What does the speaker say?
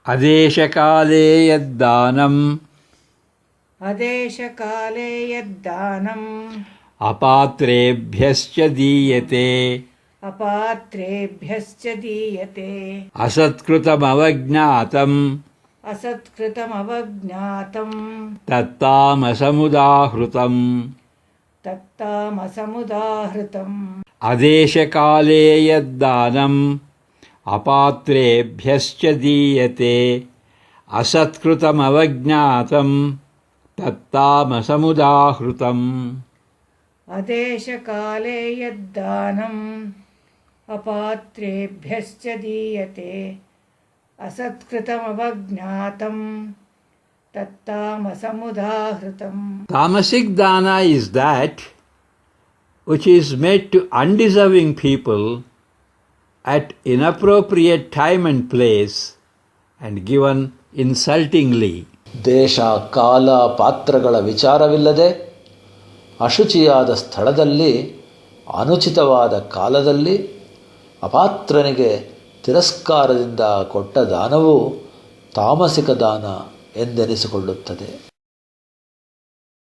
ಅದೇಶಕಾಲೇ ಯದ್ದಾನಂ ಅಪಾತ್ರೇಭ್ಯಶ್ಚ ದೀಯತೆ ಅಸತ್ಕೃತಮವಜ್ಞಾತಂ ತತ್ತಾಮಸಮುದಾಹೃತಂ ಅದೇಶಕಾಲೇ ಯದ್ದಾನಂ ಅಪಾತ್ರೇಭ್ಯಶ್ಚ ದೀಯತೆ ಅಸತ್ಕೃತಮವಜ್ಞಾತಂ ತತ್ತಾಮಸಮುದಾಹೃತಂ ಅದೇಶಕಾಲೇ ಯದ್ದಾನಂ ಅಪಾತ್ರೇಭ್ಯಶ್ಚ ದೀಯತೆ ಅಸತ್ಕೃತಮವಜ್ಞಾತಂ ತತ್ತಾಮಸಮುದಾಹೃತಂ. Tamasic dana is that which is made to undeserving people at inappropriate time and place and given insultingly. ದೇಶ ಕಾಲ ಪಾತ್ರಗಳ ವಿಚಾರವಿಲ್ಲದೆ ಅಶುಚಿಯಾದ ಸ್ಥಳದಲ್ಲಿ ಅನುಚಿತವಾದ ಕಾಲದಲ್ಲಿ ಅಪಾತ್ರನಿಗೆ ತಿರಸ್ಕಾರದಿಂದ ಕೊಟ್ಟ ದಾನವು ತಾಮಸಿಕ ದಾನ ಎಂದೆನಿಸಿಕೊಳ್ಳುತ್ತದೆ.